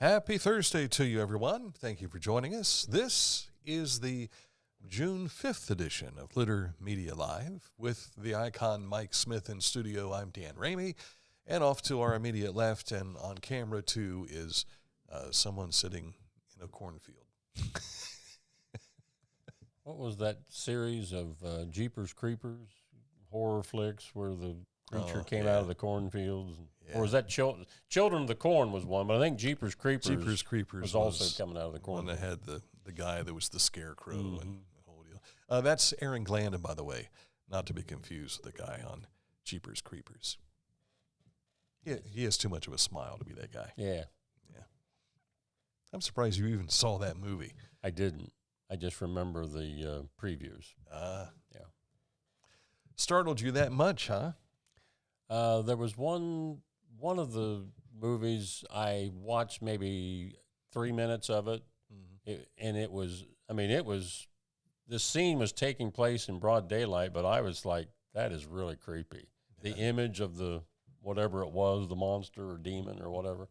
Happy Thursday to you, everyone. Thank you for joining us. This is the June 5th edition of Litter Media Live. With the icon Mike Smith in studio, I'm Dan Ramey. And off to our immediate left and on camera, too, is someone sitting in a cornfield. What was that series of Jeepers Creepers horror flicks where the creature came out of the cornfields? Yeah. Or was that Children of the Corn was one, but I think Jeepers Creepers was also coming out of the corn. One that had the guy that was the scarecrow and the whole deal. That's Aaron Glandon, by the way, not to be confused with the guy on Jeepers Creepers. He has too much of a smile to be that guy. Yeah. I'm surprised you even saw that movie. I didn't. I just remember the previews. Yeah. Startled you that much, huh? There was one of the movies I watched maybe 3 minutes of it, and it was this scene was taking place in broad daylight, but I was like, that is really creepy. Yeah. The image of the whatever it was, the monster or demon or whatever.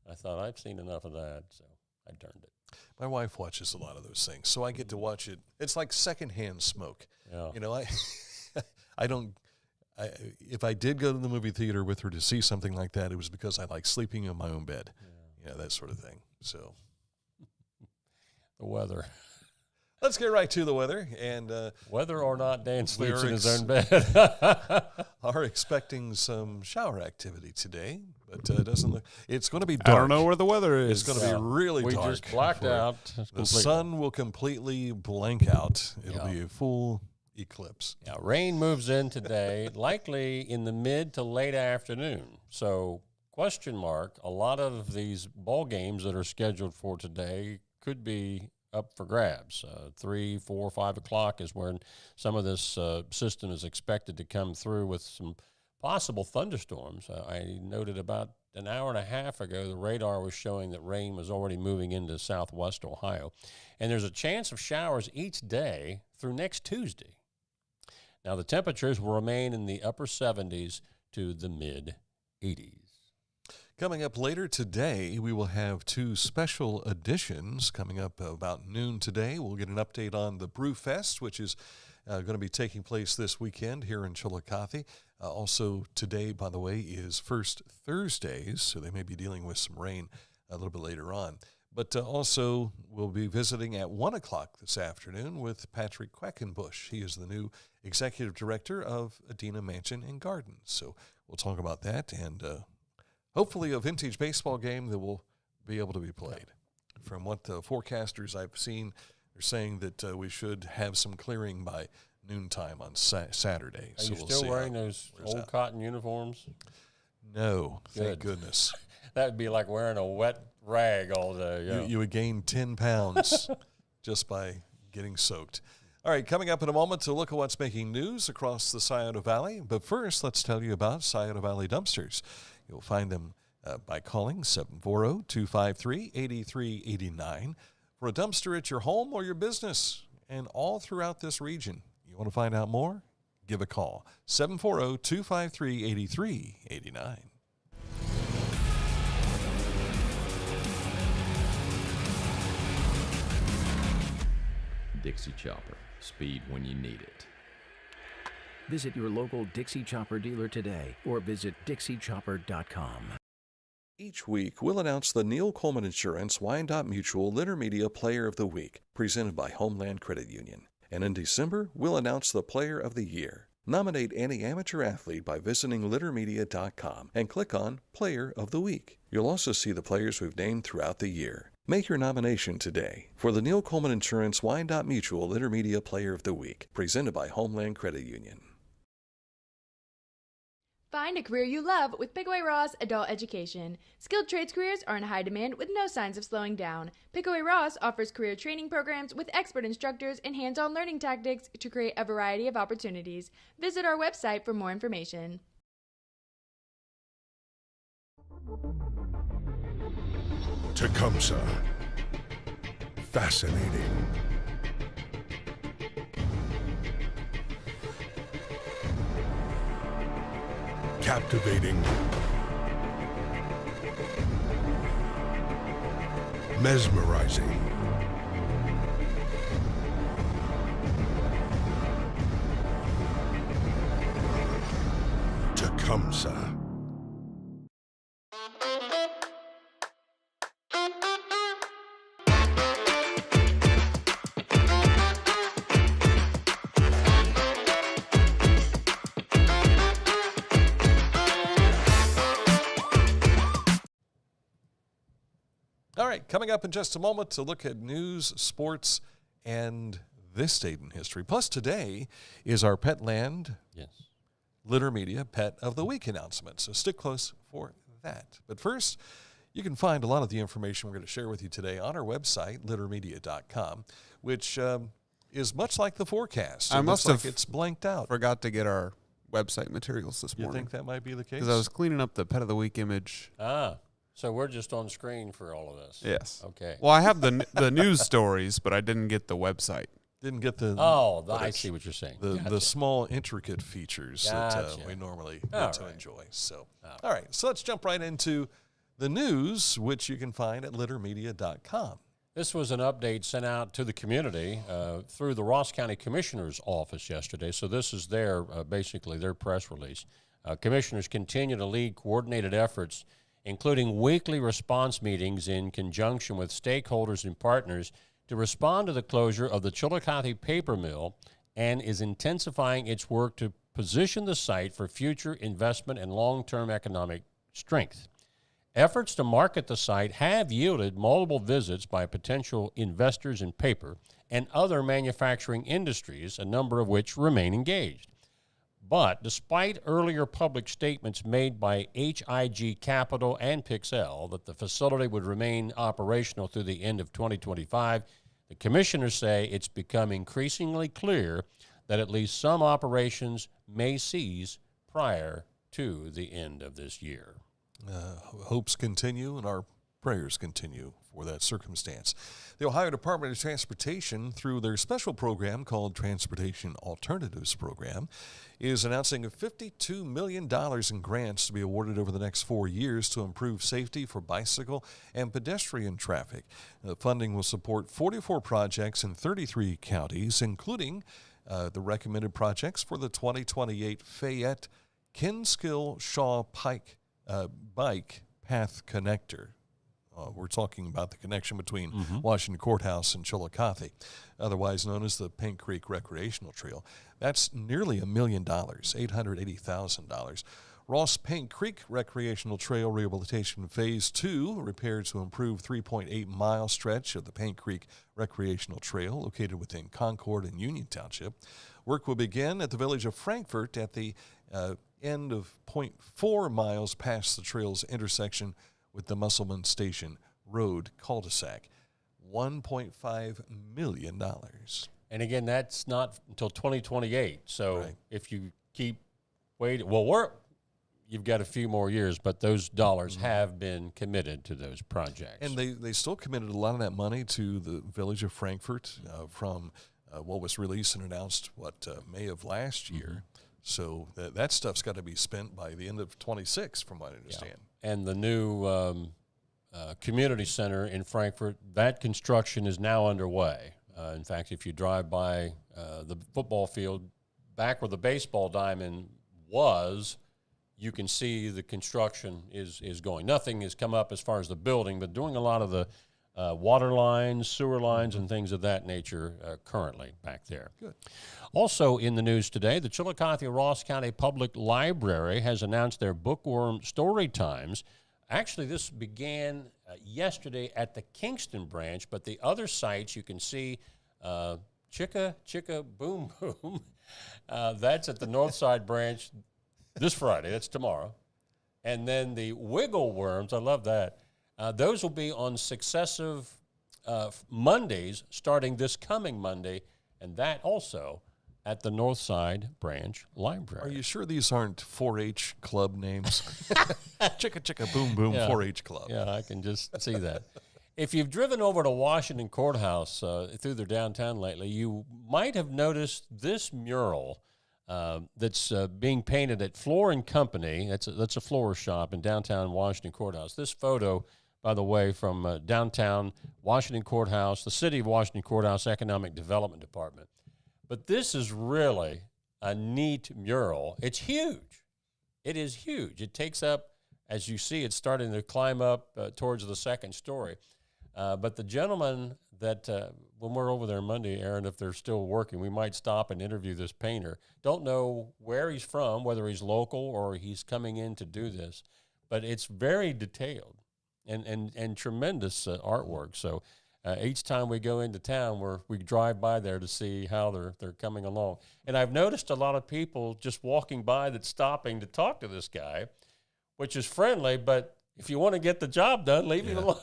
I thought, I've seen enough of that, so I turned it. My wife watches a lot of those things, so I get to watch it. It's like secondhand smoke. Yeah. You know, if I did go to the movie theater with her to see something like that, it was because I like sleeping in my own bed. Yeah, that sort of thing. So, the weather. Let's get right to the weather. And whether or not Dan sleeps in his own bed. Are expecting some shower activity today, but it doesn't look. It's going to be dark. I don't know where the weather is. It's going to be really dark. We just blacked out. The sun will completely blank out. It'll be a full eclipse. Yeah, rain moves in today, likely in the mid to late afternoon. So, question mark, a lot of these ball games that are scheduled for today could be up for grabs. 3, 4, 5 o'clock is when some of this system is expected to come through with some possible thunderstorms. I noted about an hour and a half ago, the radar was showing that rain was already moving into southwest Ohio. And there's a chance of showers each day through next Tuesday. Now, the temperatures will remain in the upper 70s to the mid-80s. Coming up later today, we will have 2 special editions. Coming up about noon today, we'll get an update on the Brew Fest, which is going to be taking place this weekend here in Chillicothe. Also today, by the way, is First Thursdays, so they may be dealing with some rain a little bit later on. But also, we'll be visiting at 1 o'clock this afternoon with Patrick Quackenbush. He is the new executive director of Adena Mansion and Gardens. So we'll talk about that and hopefully a vintage baseball game that will be able to be played. From what the forecasters I've seen, they're saying that we should have some clearing by noontime on Saturday. Are you still wearing those old cotton uniforms? No, thank goodness. That would be like wearing a wet rag all day. Yeah. You would gain 10 pounds just by getting soaked. All right, coming up in a moment to look at what's making news across the Scioto Valley. But first, let's tell you about Scioto Valley Dumpsters. You'll find them by calling 740-253-8389 for a dumpster at your home or your business and all throughout this region. You want to find out more? Give a call, 740-253-8389. Dixie Chopper. Speed when you need it. Visit your local Dixie Chopper dealer today or visit DixieChopper.com. Each week, we'll announce the Neil Coleman Insurance Wyandotte Mutual Litter Media Player of the Week, presented by Homeland Credit Union. And in December, we'll announce the Player of the Year. Nominate any amateur athlete by visiting littermedia.com and click on Player of the Week. You'll also see the players we've named throughout the year. Make your nomination today for the Neil Coleman Insurance Wyandotte Mutual Litter Media Player of the Week, presented by Homeland Credit Union. Find a career you love with Pickaway Ross Adult Education. Skilled trades careers are in high demand with no signs of slowing down. Pickaway Ross offers career training programs with expert instructors and hands-on learning tactics to create a variety of opportunities. Visit our website for more information. Tecumseh. Fascinating. Captivating. mesmerizing. Tecumseh. All right, coming up in just a moment to look at news, sports, and this date in history. Plus, today is our Petland Yes. Litter Media Pet of the Week announcement, so stick close for that. But first, you can find a lot of the information we're going to share with you today on our website, littermedia.com, which is much like the forecast. I It must looks have like it's blanked out. Forgot to get our website materials this You morning think that might be the case? because I was cleaning up the Pet of the Week image. So we're just on screen for all of this. Yes. Okay. Well, I have the news stories, but I didn't get the website. Didn't get the I see what you're saying. the Gotcha. small intricate features that Gotcha. we normally All get to right. enjoy. So, all right, so let's jump right into the news, which you can find at littermedia.com. This was an update sent out to the community through the Ross County Commissioner's office yesterday. So this is their basically their press release. Commissioners continue to lead coordinated efforts, including weekly response meetings in conjunction with stakeholders and partners to respond to the closure of the Chillicothe paper mill, and is intensifying its work to position the site for future investment and long-term economic strength. Efforts to market the site have yielded multiple visits by potential investors in paper and other manufacturing industries, a number of which remain engaged. But despite earlier public statements made by HIG Capital and Pixelle that the facility would remain operational through the end of 2025, the commissioners say it's become increasingly clear that at least some operations may cease prior to the end of this year. Hopes continue and our prayers continue for that circumstance. The Ohio Department of Transportation, through their special program called Transportation Alternatives Program, is announcing $52 million in grants to be awarded over the next 4 years to improve safety for bicycle and pedestrian traffic. The funding will support 44 projects in 33 counties, including the recommended projects for the 2028 Fayette Kinskill-Shaw Pike Bike Path Connector. We're talking about the connection between Washington Courthouse and Chillicothe, otherwise known as the Paint Creek Recreational Trail. That's nearly $1 million, $880,000. Ross Paint Creek Recreational Trail Rehabilitation Phase 2, repaired to improve 3.8-mile stretch of the Paint Creek Recreational Trail located within Concord and Union Township. Work will begin at the village of Frankfort at the end of 0.4 miles past the trail's intersection with the Musselman Station Road cul-de-sac. $1.5 million. And again, that's not until 2028. So Right. if you keep waiting, you've got a few more years, but those dollars have been committed to those projects. And they still committed a lot of that money to the village of Frankfort from what was released and announced, May of last year. So that stuff's got to be spent by the end of 26, from what I understand. And the new community center in Frankfort, that construction is now underway. In fact, if you drive by the football field back where the baseball diamond was, you can see the construction is going. Nothing has come up as far as the building, but doing a lot of the water lines, sewer lines, and things of that nature currently back there. Good. Also in the news today, the Chillicothe Ross County Public Library has announced their Bookworm StoryTimes. Actually, this began yesterday at the Kingston branch, but the other sites you can see, Chicka Chicka Boom Boom, that's at the Northside branch this Friday. That's tomorrow. And then the Wiggle Worms, I love that. Those will be on successive Mondays, starting this coming Monday, and that also at the Northside Branch Library. Are you sure these aren't 4-H club names? Chicka Chicka Boom Boom Yeah. 4-H club. Yeah, I can just see that. If you've driven over to Washington Courthouse through their downtown lately, you might have noticed this mural that's being painted at Floor and Company. That's a floor shop in downtown Washington Courthouse. This photo by the way, from downtown Washington Courthouse, the City of Washington Courthouse Economic Development Department. But this is really a neat mural. It's huge. It is huge. It takes up, as you see, it's starting to climb up towards the second story. But the gentleman that, when we're over there Monday, Aaron, if they're still working, we might stop and interview this painter. Don't know where he's from, whether he's local or he's coming in to do this, but it's very detailed and tremendous artwork. So each time we go into town, we drive by there to see how they're coming along. And I've noticed a lot of people just walking by that's stopping to talk to this guy, which is friendly, but if you want to get the job done, leave him alone.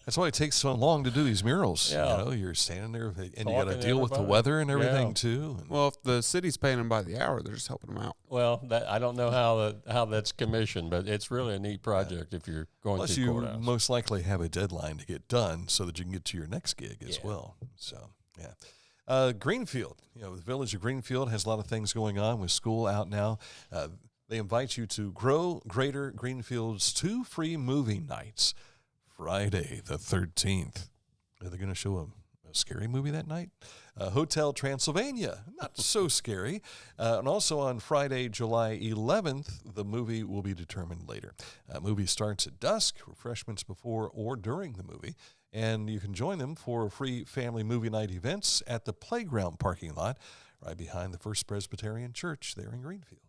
That's why it takes so long to do these murals. Yeah. You know, you're standing there and you got Talking to to deal with the everybody. weather and everything Yeah. too. And Well, if the city's paying them by the hour, they're just helping them out. Well, I don't know how that's commissioned, but it's really a neat project if you're going plus, to you courthouse. most likely have a deadline to get done so that you can get to your next gig as well. So, yeah. Greenfield, the village of Greenfield has a lot of things going on with school out now. They invite you to Grow Greater Greenfield's 2 free movie nights, Friday the 13th. Are they going to show a scary movie that night? Hotel Transylvania, not so scary. And also on Friday, July 11th, the movie will be determined later. Movie starts at dusk, refreshments before or during the movie, and you can join them for free family movie night events at the playground parking lot right behind the First Presbyterian Church there in Greenfield.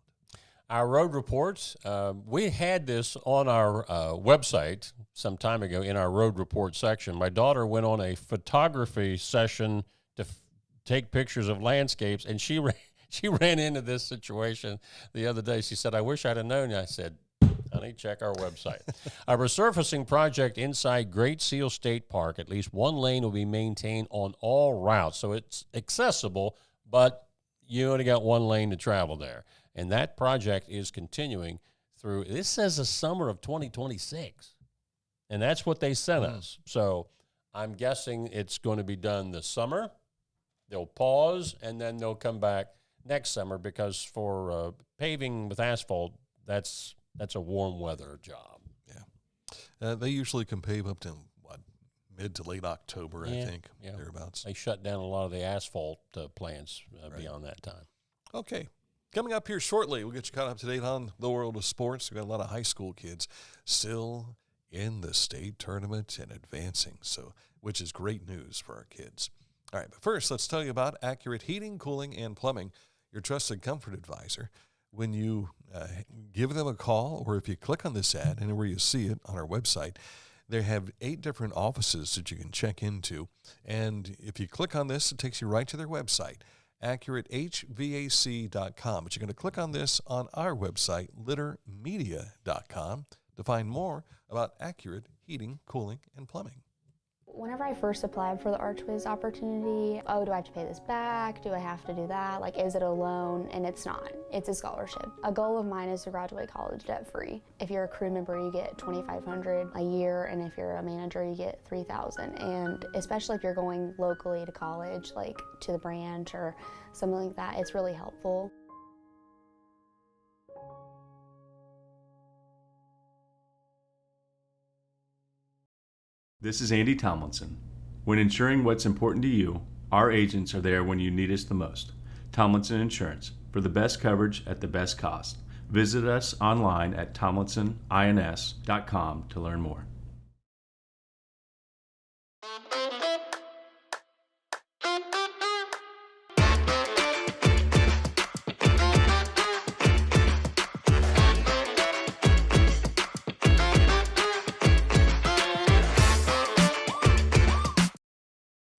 Our road reports, we had this on our website some time ago in our road report section. My daughter went on a photography session to take pictures of landscapes, and she ran into this situation the other day. She said, "I wish I'd have known." I said, "Honey, check our website." A resurfacing project inside Great Seal State Park. At least one lane will be maintained on all routes, so it's accessible, but you only got one lane to travel there. And that project is continuing through, this says the summer of 2026. And that's what they sent us. So I'm guessing it's going to be done this summer. They'll pause, and then they'll come back next summer, because for paving with asphalt, that's a warm weather job. Yeah. They usually can pave up to, mid to late October, I think, thereabouts. They shut down a lot of the asphalt plants beyond that time. Okay. Coming up here shortly, we'll get you caught up to date on the world of sports. We've got a lot of high school kids still in the state tournament and advancing, which is great news for our kids. All right, but first, let's tell you about Accurate Heating, Cooling, and Plumbing, your trusted comfort advisor. When you give them a call, or if you click on this ad, anywhere you see it on our website, they have 8 different offices that you can check into. And if you click on this, it takes you right to their website, AccurateHVAC.com. But you're going to click on this on our website, littermedia.com, to find more about Accurate Heating, Cooling, and Plumbing. Whenever I first applied for the Archways opportunity, do I have to pay this back? Do I have to do that? Is it a loan? And it's not. It's a scholarship. A goal of mine is to graduate college debt-free. If you're a crew member, you get $2,500 a year, and if you're a manager, you get $3,000. And especially if you're going locally to college, to the branch or something like that, it's really helpful. This is Andy Tomlinson. When ensuring what's important to you, our agents are there when you need us the most. Tomlinson Insurance, for the best coverage at the best cost. Visit us online at tomlinsonins.com to learn more.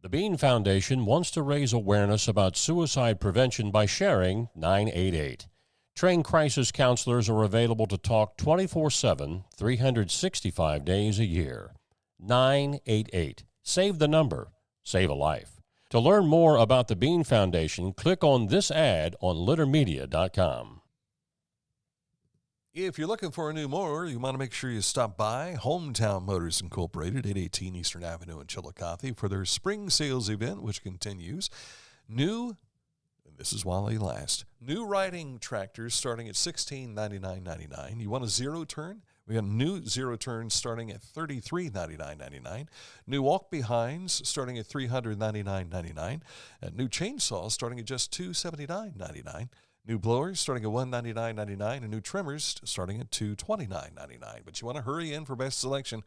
The Bean Foundation wants to raise awareness about suicide prevention by sharing 988. Trained crisis counselors are available to talk 24/7, 365 days a year. 988. Save the number. Save a life. To learn more about the Bean Foundation, click on this ad on littermedia.com. If you're looking for a new mower, you want to make sure you stop by Hometown Motors Incorporated, 818 Eastern Avenue in Chillicothe, for their spring sales event, which continues. New, and this is while they last, new riding tractors starting at $1699.99. You want a zero turn? We got new zero turns starting at $33.99.99. New walk behinds starting at $399.99. New chainsaws starting at just $279.99. New blowers starting at $199.99. And new trimmers starting at $229.99. But you want to hurry in for best selection.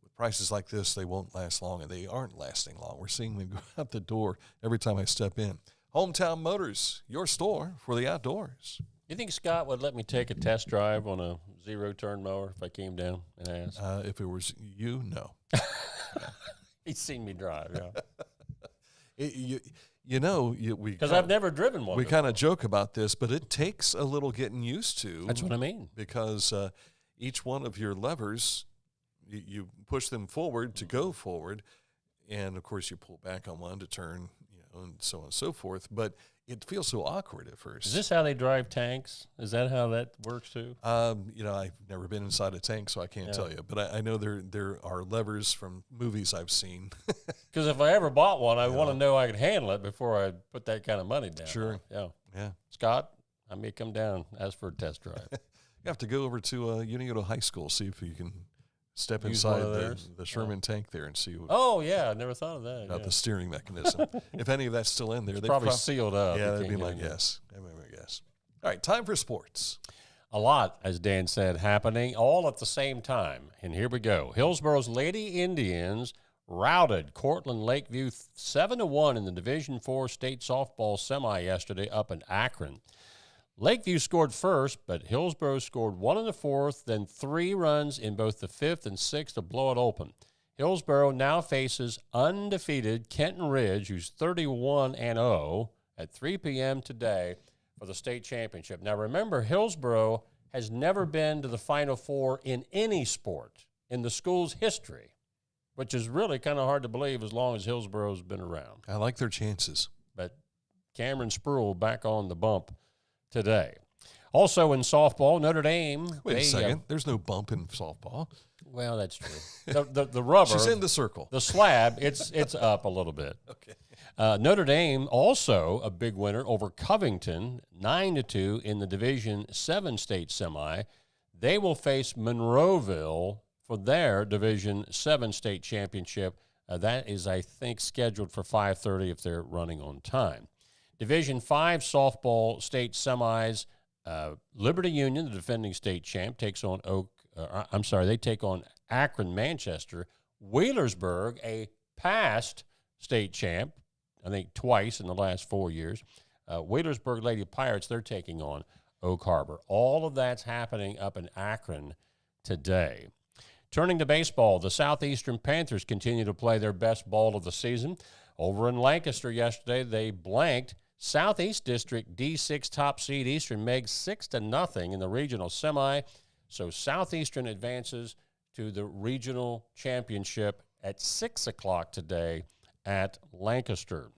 With prices like this, they won't last long, and they aren't lasting long. We're seeing them go out the door every time I step in. Hometown Motors, your store for the outdoors. You think Scott would let me take a test drive on a zero-turn mower if I came down and asked? If it was you, no. He's seen me drive, yeah. Because I've never driven one. We kind of joke about this, but it takes a little getting used to. That's what I mean. Because each one of your levers, you push them forward to go forward, and of course you pull back on one to turn, and so on and so forth. But it feels so awkward at first. Is this how they drive tanks? Is that how that works too? I've never been inside a tank, so I can't tell you. But I know there are levers from movies I've seen. Because if I ever bought one, I want to know I could handle it before I put that kind of money down. Sure. Yeah. Scott, I may come down, ask for a test drive. You have to go over to Unioto High School, see if you can step Use inside one of the Sherman tank there and see what, I never thought of that. about the steering mechanism. If any of that's still in there. It's They've probably sealed up. Yeah, You that'd be can't my get in there. guess. That'd be my guess. All right, time for sports. A lot, as Dan said, happening all at the same time. And here we go. Hillsboro's Lady Indians routed Cortland Lakeview 7-1 in the Division IV state softball semi yesterday up in Akron. Lakeview scored first, but Hillsboro scored 1 in the fourth, then 3 runs in both the fifth and sixth to blow it open. Hillsboro now faces undefeated Kenton Ridge, who's 31-0, at 3 p.m. today for the state championship. Now, remember, Hillsboro has never been to the Final Four in any sport in the school's history, which is really kind of hard to believe as long as Hillsboro's been around. I like their chances. But Cameron Spruill back on the bump today. Also in softball, Notre Dame. Wait a second. There's no bump in softball. Well, that's true. The rubber. She's in the circle. The slab, it's up a little bit. Okay. Notre Dame also a big winner over Covington, 9-2 in the Division VII state semi. They will face Monroeville for their Division VII state championship. That is, I think, scheduled for 5:30 if they're running on time. Division V softball state semis, Liberty Union, the defending state champ, takes on they take on Akron Manchester. Wheelersburg, a past state champ, I think twice in the last 4 years. Wheelersburg Lady Pirates, they're taking on Oak Harbor. All of that's happening up in Akron today. Turning to baseball, the Southeastern Panthers continue to play their best ball of the season. Over in Lancaster yesterday, they blanked Southeast District D6 top seed Eastern Meigs 6-0 in the regional semi. So Southeastern advances to the regional championship at 6 o'clock today at Lancaster.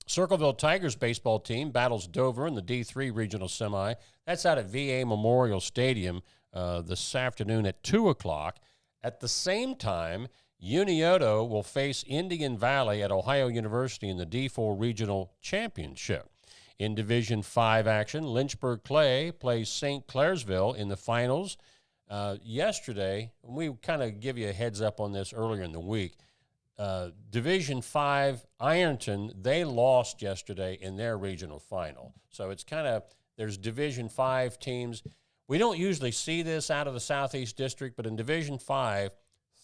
Circleville Tigers baseball team battles Dover in the D3 regional semi. That's out at VA Memorial Stadium this afternoon at 2 o'clock. At the same time, Unioto will face Indian Valley at Ohio University in the D4 Regional Championship. In Division V action, Lynchburg Clay plays St. Clairsville in the finals. Yesterday, we kind of give you a heads up on this earlier in the week. Division V, Ironton, they lost yesterday in their regional final. So it's kind of, there's Division V teams. We don't usually see this out of the Southeast District, but in Division V,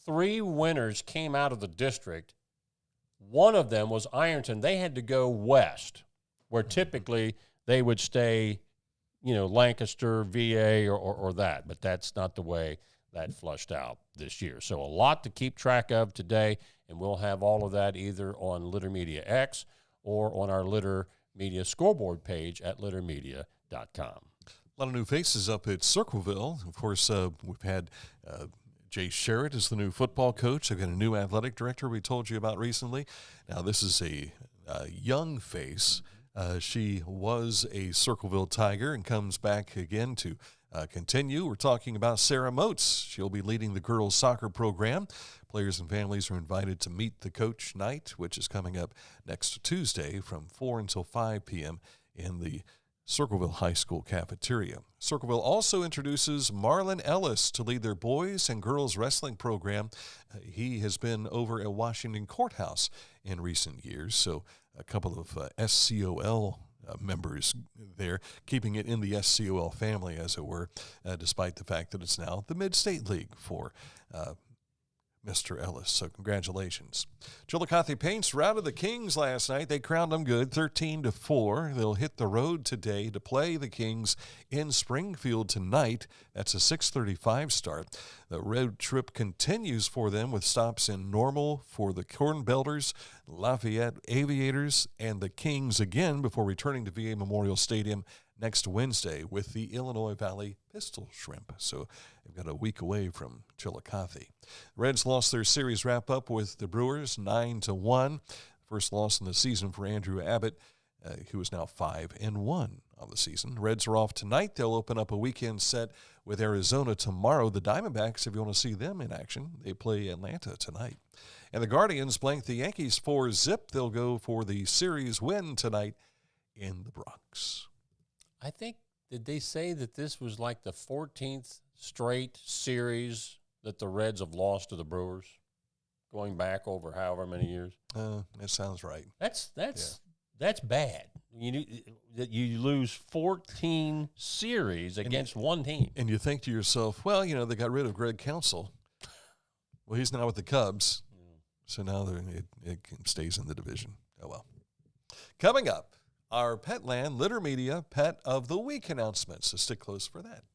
3 winners came out of the district. One of them was Ironton. They had to go west, where typically they would stay, Lancaster, VA, or that. But that's not the way that flushed out this year. So a lot to keep track of today, and we'll have all of that either on Litter Media X or on our Litter Media scoreboard page at littermedia.com. A lot of new faces up at Circleville. Of course, we've had Jay Sherritt is the new football coach. They've got a new athletic director we told you about recently. Now, this is a young face. She was a Circleville Tiger and comes back again to continue. We're talking about Sarah Moats. She'll be leading the girls' soccer program. Players and families are invited to meet the coach night, which is coming up next Tuesday from 4 until 5 p.m. in the Circleville High School cafeteria. Circleville also introduces Marlon Ellis to lead their boys and girls wrestling program. He has been over at Washington Courthouse in recent years, so a couple of SCOL members there, keeping it in the SCOL family, as it were, despite the fact that it's now the Mid-State League for Mr. Ellis. So congratulations. Chillicothe Paints routed the Kings last night. They crowned them good, 13-4. They'll hit the road today to play the Kings in Springfield tonight. That's a 6:35 start. The road trip continues for them with stops in Normal for the Corn Belters, Lafayette Aviators, and the Kings again before returning to VA Memorial Stadium next Wednesday with the Illinois Valley Pistol Shrimp. So they've got a week away from Chillicothe. The Reds lost their series wrap-up with the Brewers 9-1. First loss in the season for Andrew Abbott, who is now 5-1 on the season. The Reds are off tonight. They'll open up a weekend set with Arizona tomorrow. The Diamondbacks, if you want to see them in action, they play Atlanta tonight. And the Guardians blanked the Yankees 4-0. They'll go for the series win tonight in the Bronx. I think, did they say that this was like the 14th straight series that the Reds have lost to the Brewers, going back over however many years? That sounds right. That's bad. You lose 14 series against one team. And you think to yourself, well, they got rid of Greg Counsell. Well, he's now with the Cubs, so now it stays in the division. Oh, well. Coming up, our Petland Litter Media Pet of the Week announcement, so stick close for that.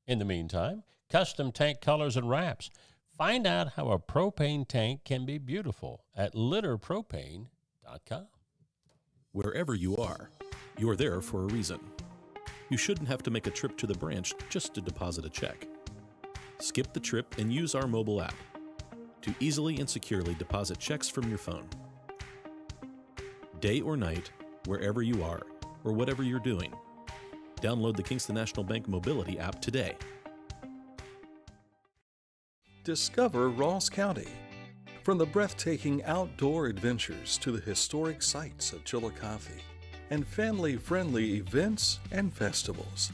In the meantime, custom tank colors and wraps. Find out how a propane tank can be beautiful at litterpropane.com. Wherever you are, you're there for a reason. You shouldn't have to make a trip to the branch just to deposit a check. Skip the trip and use our mobile app to easily and securely deposit checks from your phone. Day or night, wherever you are, or whatever you're doing. Download the Kingston National Bank Mobility app today. Discover Ross County. From the breathtaking outdoor adventures to the historic sights of Chillicothe and family-friendly events and festivals.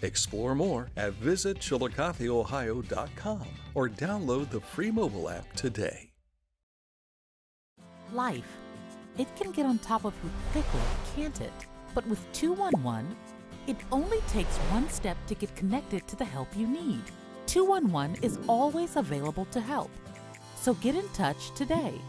Explore more at visitchillicotheohio.com or download the free mobile app today. Life. It can get on top of you quickly, can't it? But with 211, it only takes one step to get connected to the help you need. 211 is always available to help. So get in touch today.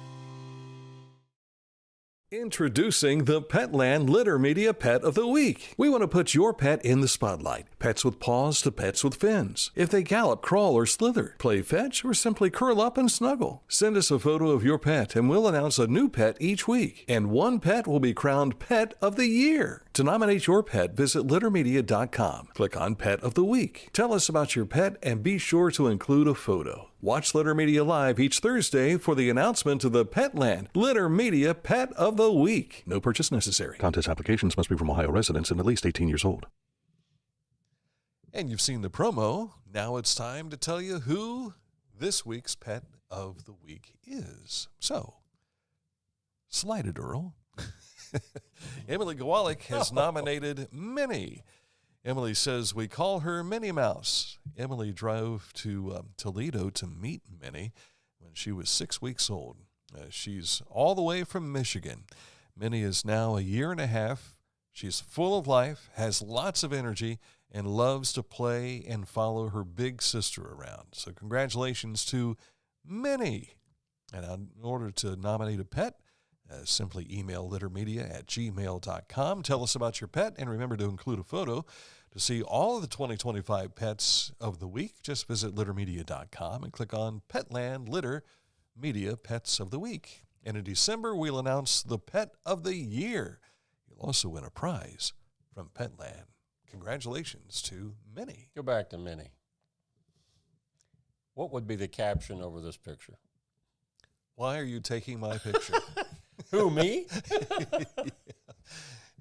Introducing the Petland Litter Media Pet of the Week. We want to put your pet in the spotlight. Pets with paws to pets with fins. If they gallop, crawl, or slither, play fetch, or simply curl up and snuggle. Send us a photo of your pet and we'll announce a new pet each week. And one pet will be crowned Pet of the Year. To nominate your pet, visit littermedia.com. Click on Pet of the Week. Tell us about your pet and be sure to include a photo. Watch Litter Media Live each Thursday for the announcement of the Petland Litter Media Pet of the Week. No purchase necessary. Contest applications must be from Ohio residents and at least 18 years old. And you've seen the promo. Now it's time to tell you who this week's Pet of the Week is. So, Slighted Earl. Emily Gawalik has nominated Minnie. Emily says, we call her Minnie Mouse. Emily drove to Toledo to meet Minnie when she was 6 weeks old. She's all the way from Michigan. Minnie is now a year and a half. She's full of life, has lots of energy, and loves to play and follow her big sister around. So congratulations to Minnie. And in order to nominate a pet, simply email littermedia@gmail.com. Tell us about your pet, and remember to include a photo. To see all of the 2025 pets of the week, just visit littermedia.com and click on Petland Litter Media Pets of the Week. And in December, we'll announce the Pet of the Year. You'll also win a prize from Petland. Congratulations to Minnie. Go back to Minnie. What would be the caption over this picture? Why are you taking my picture? Who, me?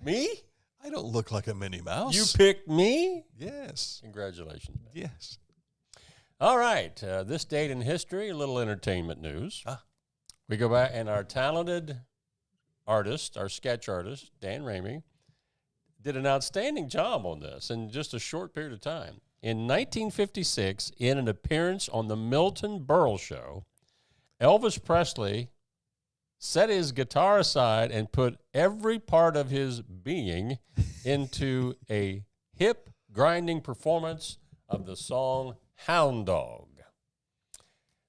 Me? I don't look like a Minnie Mouse. You picked me? Yes. Congratulations. Yes. All right. This date in history, a little entertainment news. We go back, and our talented artist, our sketch artist, Dan Ramey, did an outstanding job on this in just a short period of time. In 1956, in an appearance on the Milton Berle Show, Elvis Presley set his guitar aside and put every part of his being into a hip-grinding performance of the song Hound Dog.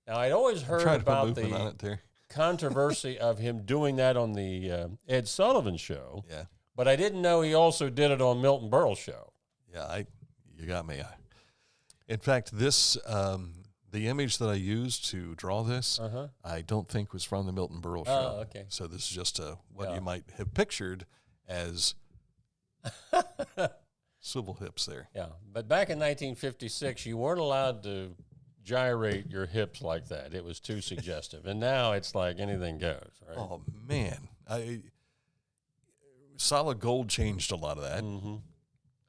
Now, I'd always heard about the controversy of him doing that on the Ed Sullivan Show, but I didn't know he also did it on Milton Berle's show. Yeah, you got me. In fact, this the image that I used to draw this, I don't think was from the Milton Berle show. Oh, okay. So this is just what you might have pictured as swivel hips there. Yeah, but back in 1956, you weren't allowed to gyrate your hips like that. It was too suggestive. And now it's like anything goes, right? Oh, man. Solid Gold changed a lot of that. Mm-hmm.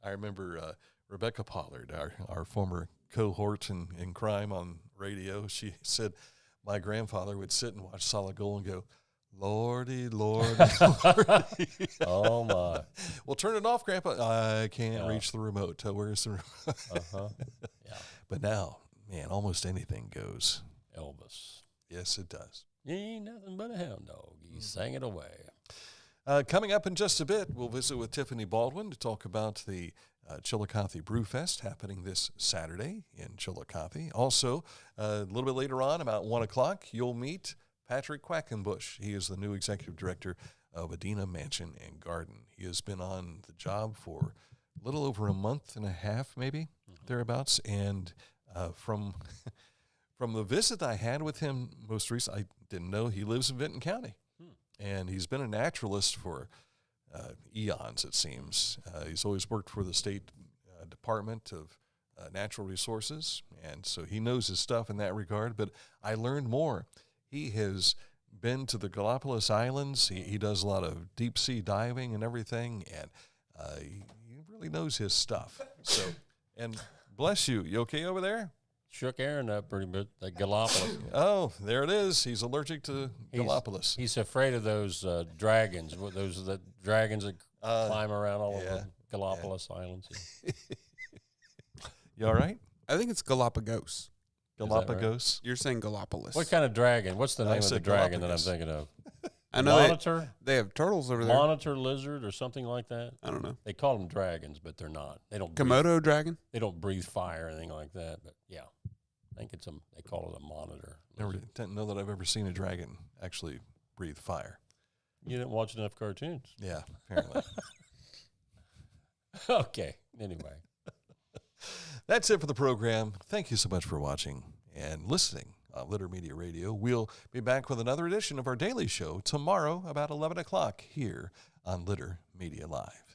I remember Rebecca Pollard, our former cohort in crime on radio. She said my grandfather would sit and watch Solid Gold and go, Lordy, Lordy, Lordy. Oh, my. Well, turn it off, Grandpa. I can't reach the remote. Where's the remote? Yeah. But now, man, almost anything goes. Elvis. Yes, it does. You ain't nothing but a hound dog. He sang it away. Coming up in just a bit, we'll visit with Tiffany Baldwin to talk about the Chillicothe Brew Fest happening this Saturday in Chillicothe. Also, a little bit later on, about 1 o'clock, you'll meet Patrick Quackenbush. He is the new executive director of Adina Mansion and Garden. He has been on the job for a little over a month and a half, maybe, thereabouts. And from the visit I had with him most recently, I didn't know he lives in Vinton County. And he's been a naturalist for eons, it seems. He's always worked for the State Department of Natural Resources, and so he knows his stuff in that regard. But I learned more. He has been to the Galapagos Islands. He does a lot of deep-sea diving and everything, and he really knows his stuff. So, and bless you. You okay over there? Shook Aaron up pretty bit, the Galapagos. Oh, there it is. He's allergic to Galapagos. He's afraid of those dragons, the dragons that climb around all over the Galapagos Islands. You all right? I think it's Galapagos. Galapagos? Right? You're saying Galapagos. What kind of dragon? What's the name of the dragon that I'm thinking of? I know Monitor? They have turtles over there. Monitor lizard or something like that? I don't know. They call them dragons, but they're not. They don't. Komodo dragon? They don't breathe fire or anything like that. But yeah, I think they call it a monitor. Didn't know that I've ever seen a dragon actually breathe fire. You didn't watch enough cartoons. Yeah, apparently. Okay. Anyway, that's it for the program. Thank you so much for watching and listening on Litter Media Radio. We'll be back with another edition of our daily show tomorrow about 11 o'clock here on Litter Media Live.